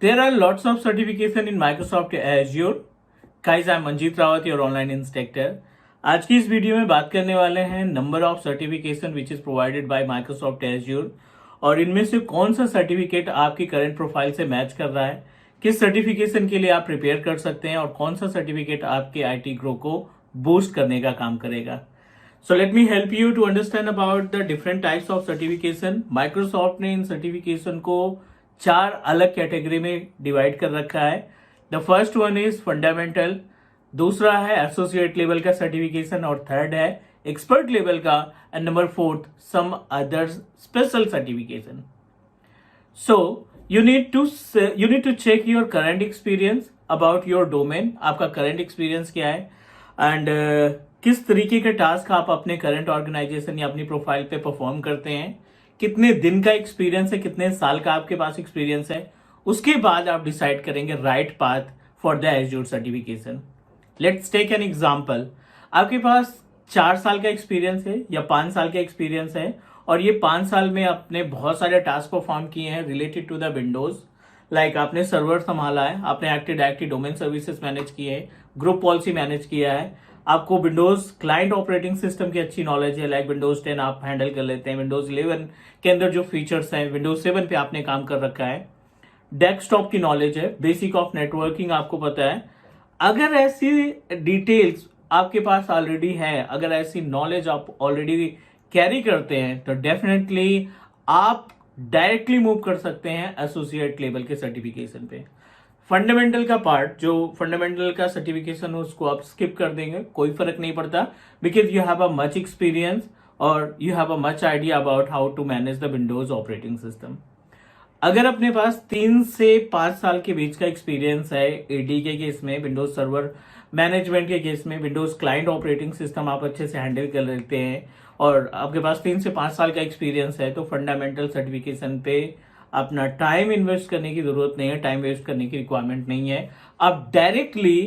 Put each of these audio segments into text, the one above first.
There are lots of certification in Microsoft Azure. Guys, I'm Manjeet Rawat, your online instructor. आज की इस video में बात करने वाले हैं number of certification which is provided by Microsoft azure और इनमें से कौन सा सर्टिफिकेट आपकी करंट प्रोफाइल से मैच कर रहा है, किस सर्टिफिकेशन के लिए आप प्रिपेयर कर सकते हैं और कौन सा सर्टिफिकेट आपके आईटी ग्रो को बूस्ट करने का काम करेगा. So let me help you to understand about the different types of certification. Microsoft ने इन सर्टिफिकेशन को 4 अलग कैटेगरी में डिवाइड कर रखा है. The first one is fundamental, दूसरा है एसोसिएट लेवल का सर्टिफिकेशन और थर्ड है एक्सपर्ट लेवल का and number fourth some other special certification. So you need to check your current experience about your domain. आपका करंट एक्सपीरियंस क्या है and किस तरीके के टास्क आप अपने करंट ऑर्गेनाइजेशन या अपनी प्रोफाइल पे परफॉर्म करते हैं, कितने दिन का एक्सपीरियंस है, कितने साल का आपके पास एक्सपीरियंस है. उसके बाद आप डिसाइड करेंगे right path for the Azure certification. Let's take an example. आपके पास 4 साल का एक्सपीरियंस है या 5 साल का एक्सपीरियंस है और ये 5 साल में आपने बहुत सारे टास्क परफॉर्म किए हैं related to the Windows. Like आपने सर्वर संभाला है, आपने active directory domain services manage किए हैं, ग्रुप पॉलिसी मैनेज किया है, आपको विंडोज क्लाइंट ऑपरेटिंग सिस्टम की अच्छी नॉलेज है. लाइक विंडोज 10 आप हैंडल कर लेते हैं, विंडोज 11 के अंदर जो फीचर्स हैं, विंडोज 7 पे आपने काम कर रखा है, डेस्कटॉप की नॉलेज है, बेसिक ऑफ नेटवर्किंग आपको पता है. अगर ऐसी डिटेल्स आपके पास ऑलरेडी है, अगर ऐसी नॉलेज आप ऑलरेडी कैरी करते हैं तो डेफिनेटली आप डायरेक्टली मूव कर सकते हैं एसोसिएट लेवल के सर्टिफिकेशन पे. फंडामेंटल का पार्ट, जो फंडामेंटल का सर्टिफिकेशन हो उसको आप स्किप कर देंगे, कोई फर्क नहीं पड़ता, because you have a much experience और you have a much idea about how to manage the Windows operating system. अगर अपने पास 3 से 5 साल के बीच का एक्सपीरियंस है एडी के केस में, विंडोज सर्वर मैनेजमेंट के केस में, विंडोज क्लाइंट ऑपरेटिंग सिस्टम आप अच्छे से हैंडल कर लेते हैं और आपके पास 3 से 5 साल का एक्सपीरियंस है, तो फंडामेंटल सर्टिफिकेशन पे अपना टाइम इन्वेस्ट करने की जरूरत नहीं है, टाइम वेस्ट करने की रिक्वायरमेंट नहीं है. आप डायरेक्टली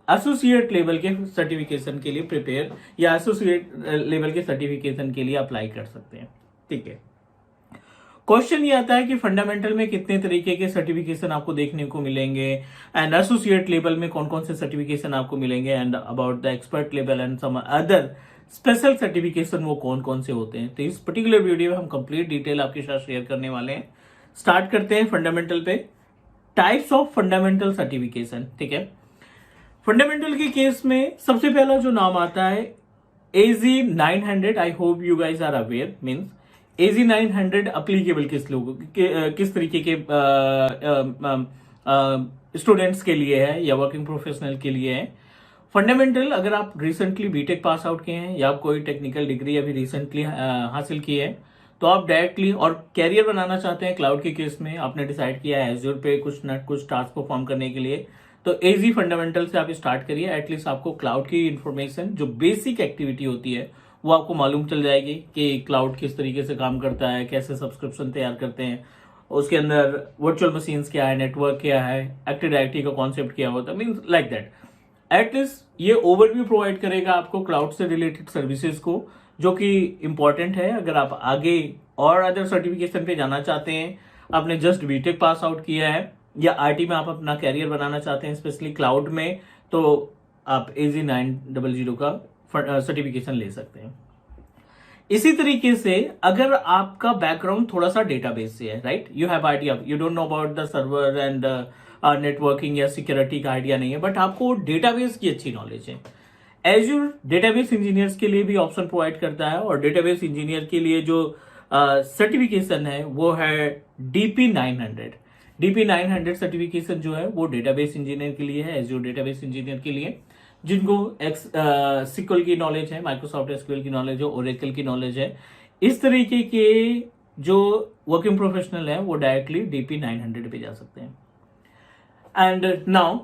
एसोसिएट लेवल के सर्टिफिकेशन के लिए प्रिपेयर या एसोसिएट लेवल के सर्टिफिकेशन के लिए अप्लाई कर सकते हैं. ठीक है. क्वेश्चन ये आता है कि फंडामेंटल में कितने तरीके के सर्टिफिकेशन आपको देखने को मिलेंगे एंड एसोसिएट लेवल में कौन कौन से सर्टिफिकेशन आपको मिलेंगे and about the expert level and some other special certification वो कौन कौन से होते हैं. तो इस पर्टिकुलर वीडियो में हम कंप्लीट डिटेल आपके साथ शेयर करने वाले हैं. स्टार्ट करते हैं फंडामेंटल पे. Types of fundamental certification. ठीक है. फंडामेंटल के केस में सबसे पहला जो नाम आता है AZ 900. I hope you guys are aware. Means AZ 900 applicable किस लोगों किस तरीके के स्टूडेंट्स के लिए है या वर्किंग प्रोफेशनल के लिए है. फंडामेंटल अगर आप रिसेंटली बीटेक पास आउट किए हैं या आप कोई टेक्निकल डिग्री अभी रिसेंटली हासिल की है तो आप डायरेक्टली और कैरियर बनाना चाहते हैं क्लाउड के केस में, आपने डिसाइड किया है एज्योर पे कुछ ना कुछ टास्क परफॉर्म करने के लिए, तो AZ फंडामेंटल से आप स्टार्ट करिए. एटलीस्ट आपको क्लाउड की इंफॉर्मेशन जो बेसिक एक्टिविटी होती है वो आपको मालूम चल जाएगी कि क्लाउड किस तरीके से काम करता है, कैसे सब्सक्रिप्शन तैयार करते हैं, उसके अंदर वर्चुअल मशीन्स क्या है, नेटवर्क क्या है, एक्टिव डायरेक्टरी का कॉन्सेप्ट क्या होता है. Means like that. एटलीस्ट ये ओवरव्यू प्रोवाइड करेगा आपको क्लाउड से रिलेटेड सर्विसेज को, जो कि इंपॉर्टेंट है अगर आप आगे और अदर सर्टिफिकेशन पे जाना चाहते हैं. आपने जस्ट बीटेक पास आउट किया है या आईटी में आप अपना कैरियर बनाना चाहते हैं स्पेशली क्लाउड में, तो आप AZ 900 का सर्टिफिकेशन ले सकते हैं. इसी तरीके से अगर आपका बैकग्राउंड थोड़ा सा डेटाबेस से है, right, you have idea, you don't know about the server and networking या सिक्योरिटी का आइडिया नहीं है, बट आपको डेटाबेस की अच्छी नॉलेज है. एज्योर डेटाबेस इंजीनियर्स के लिए भी ऑप्शन प्रोवाइड करता है और डेटाबेस इंजीनियर के लिए जो सर्टिफिकेशन है वो है DP 900. DP 900 सर्टिफिकेशन जो है वो डेटाबेस इंजीनियर के लिए है, एज्योर डेटाबेस इंजीनियर के लिए जिनको SQL की नॉलेज है, माइक्रोसॉफ्ट SQL की नॉलेज है, ओरेकल की नॉलेज है. इस तरीके के जो वर्किंग प्रोफेशनल है वो डायरेक्टली DP 900 पे जा सकते हैं. एंड नाउ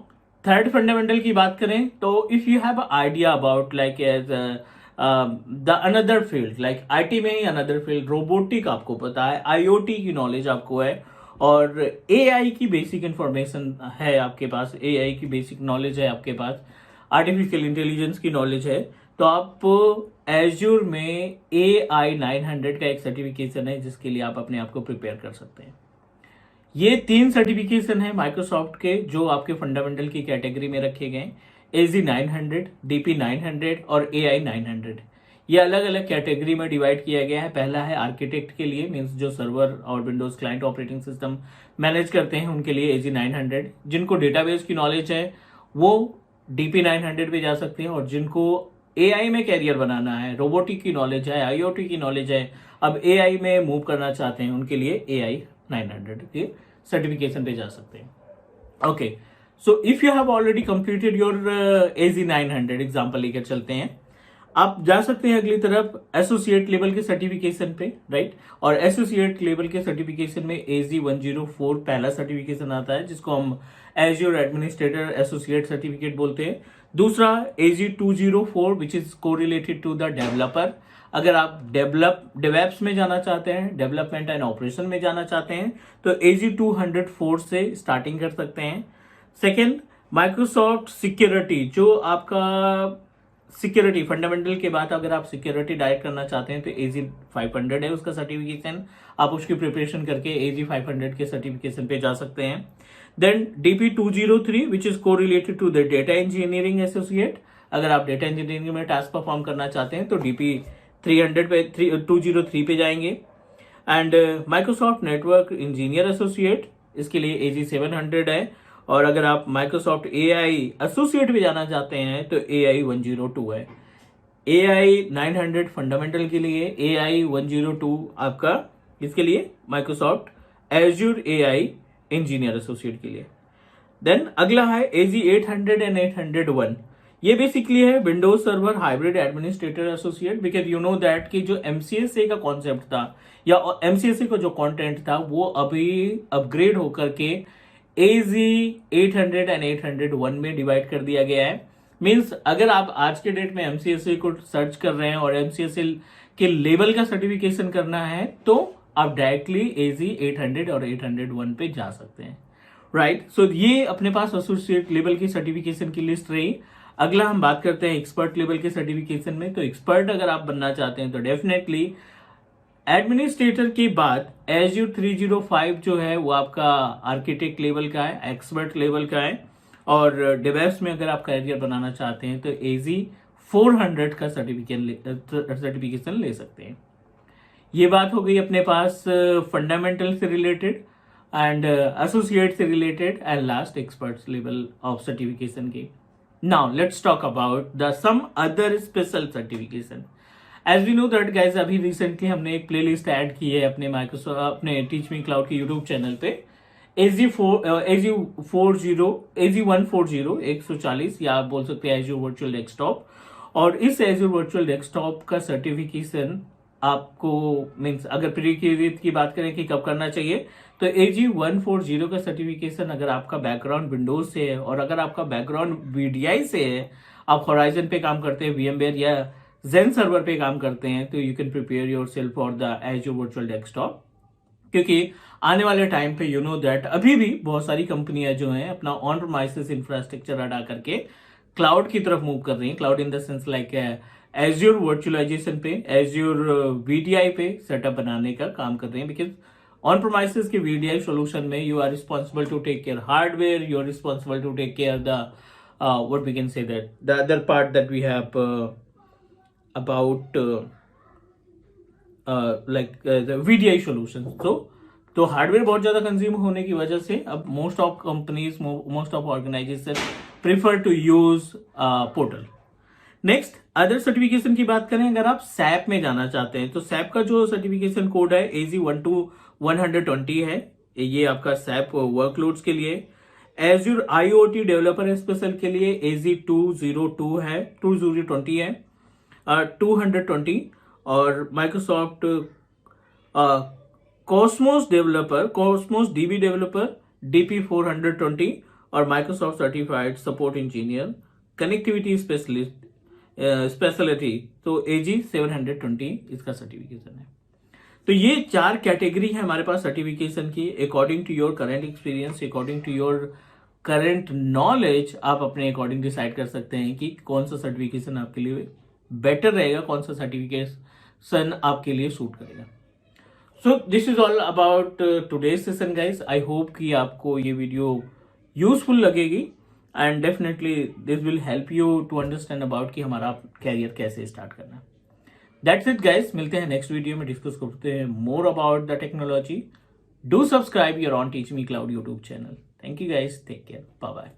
थर्ड फंडामेंटल की बात करें तो if you have idea about like as the another field, like IT में ही अनदर फील्ड, रोबोटिक आपको पता है, IoT की नॉलेज आपको है और AI की बेसिक इंफॉर्मेशन है आपके पास, AI की बेसिक नॉलेज है आपके पास, आर्टिफिशियल इंटेलिजेंस की नॉलेज है, तो आप एज्योर में AI 900 का एक सर्टिफिकेशन है जिसके लिए आप अपने आप को प्रिपेयर कर सकते हैं. ये 3 सर्टिफिकेशन है माइक्रोसॉफ्ट के जो आपके फंडामेंटल की कैटेगरी में रखे गए, AZ 900, DP 900 और AI 900। ये अलग अलग कैटेगरी में डिवाइड किया गया है। पहला है आर्किटेक्ट के लिए, मीन्स जो सर्वर और Windows client operating system manage करते हैं उनके लिए AZ 900। जिनको डेटाबेस की नॉलेज है वो DP 900 पे जा सकते हैं, और जिनको AI में कैरियर बनाना है, रोबोटिक की नॉलेज है, IoT की नॉलेज है, अब AI में मूव करना चाहते हैं, उनके लिए AI 900 के सर्टिफिकेशन पे जा सकते हैं। Okay, so if you have already completed your AZ 900 example लेकर चलते हैं, आप जा सकते हैं अगली तरफ एसोसिएट लेवल के सर्टिफिकेशन पे, राइट। और एसोसिएट लेवल के सर्टिफिकेशन में AZ 104 पहला सर्टिफिकेशन आता है, जिसको हम एज्योर एडमिनिस्ट्रेटर एसोसिएट सर्टिफिकेट बोलते हैं। दूसरा AZ 204 which is correlated to the developer. अगर आप डेवएप्स में जाना चाहते हैं, डेवलपमेंट एंड ऑपरेशन में जाना चाहते हैं, तो AZ 204 से स्टार्टिंग कर सकते हैं। सेकेंड, माइक्रोसॉफ्ट सिक्योरिटी, जो आपका सिक्योरिटी फंडामेंटल के बाद अगर आप सिक्योरिटी डायरेक्ट करना चाहते हैं तो AZ 500 है उसका सर्टिफिकेशन। आप उसकी प्रिपरेशन करके AZ 500 के सर्टिफिकेशन पे जा सकते हैं। Then DP 203 which is correlated to the data engineering associate. अगर आप डेटा इंजीनियरिंग में टास्क परफॉर्म करना चाहते हैं तो DP 300 पे 203 पे जाएंगे। And Microsoft network engineer associate, इसके लिए AZ 700 है। और अगर आप माइक्रोसॉफ्ट AI एसोसिएट पे जाना चाहते हैं तो AI 102 है। AI 900 फंडामेंटल के लिए, AI 102 आपका इसके लिए Microsoft azure AI engineer associate के लिए। देन अगला है AZ 800 एंड 801। ये बेसिकली है Windows server hybrid administrator associate, because you know that कि जो MCSA का कॉन्सेप्ट था या MCSA का जो कंटेंट था वो अभी अपग्रेड होकर के AZ 800 एंड 801 में डिवाइड कर दिया गया है। मीन्स अगर आप आज के डेट में MCSA को सर्च कर रहे हैं और MCSA के लेवल का सर्टिफिकेशन करना है तो आप डायरेक्टली AZ 800 और 801 पे जा सकते हैं, राइट। सो ये अपने पास एसोसिएट लेवल की सर्टिफिकेशन की लिस्ट रही। अगला हम बात करते हैं एक्सपर्ट लेवल के सर्टिफिकेशन में। तो एक्सपर्ट अगर आप बनना चाहते हैं तो डेफिनेटली एडमिनिस्ट्रेटर के बाद एज्योर 305 जो है वो आपका आर्किटेक्ट लेवल का है, एक्सपर्ट लेवल का है। और डेवएप्स में अगर आप कैरियर बनाना चाहते हैं तो AZ 400 का सर्टिफिकेशन ले सकते हैं। ये बात हो गई अपने पास फंडामेंटल से रिलेटेड एंड एसोसिएट से related and last experts level of certification की। Now let's talk about the some other special certification. As we know that guys, अभी रिसेंटली हमने एक प्लेलिस्ट ऐड की है अपने माइक्रोसॉफ्ट अपने टीच मी क्लाउड के यूट्यूब चैनल पे। AZ 140 140 या आप बोल सकते हैं एज्योर वर्चुअल डेस्कटॉप। और इस एज्योर वर्चुअल डेस्कटॉप का सर्टिफिकेशन आपको मीन्स अगर प्रीरिक्विजिट की बात करें कि कब करना चाहिए तो AZ 140 का सर्टिफिकेशन अगर आपका बैकग्राउंड विंडोज से है और अगर आपका बैकग्राउंड VDI से है, आप होराइजन पे काम करते हैं, VMware या Zen सर्वर पे काम करते हैं, तो you can prepare your self for the azure virtual desktop. क्योंकि आने वाले टाइम पे यू नो दैट अभी भी बहुत सारी कंपनियां जो हैं अपना ऑन प्रीमाइसेस इंफ्रास्ट्रक्चर हटा करके क्लाउड की तरफ मूव कर रही हैं। Cloud in the sense like Azure virtualization पे, एज्योर VDI पे सेटअप बनाने का काम कर रहे हैं। बिकॉज ऑन प्रीमाइसेस के VDI सोल्यूशन में you are responsible to take care hardware, you are responsible to take care the what we can say that the other part that we have about like the VDI solutions। तो hardware बहुत ज्यादा consume होने की वजह से अब most of companies, most of organization prefer to use portal. Next other certification की बात करें, अगर आप SAP में जाना चाहते हैं तो SAP का जो सर्टिफिकेशन कोड है AZ 12120 है। ये आपका SAP वर्कलोड्स के लिए। एज्योर IoT डेवलपर स्पेशल के लिए AZ 202 है, 2020 है, 220। और Microsoft Cosmos developer, Cosmos DB developer DP 420 और Microsoft certified support engineer connectivity specialist speciality तो AZ 720 इसका सर्टिफिकेशन है। तो ये 4 कैटेगरी है हमारे पास सर्टिफिकेशन की। According to your current experience, according to your current knowledge, आप अपने अकॉर्डिंग डिसाइड कर सकते हैं कि कौन सा सर्टिफिकेशन आपके लिए बेटर रहेगा, कौन सा सर्टिफिकेशन आपके लिए सूट करेगा। So this is all about today's session guys. I hope कि आपको ये वीडियो यूजफुल लगेगी and definitely this will help you to understand about कि हमारा कैरियर कैसे स्टार्ट करना है. That's it guys. मिलते हैं नेक्स्ट वीडियो में, डिस्कस करते हैं more about the technology. Do subscribe your on teach me cloud YouTube channel. Thank you guys. Take care. Bye bye.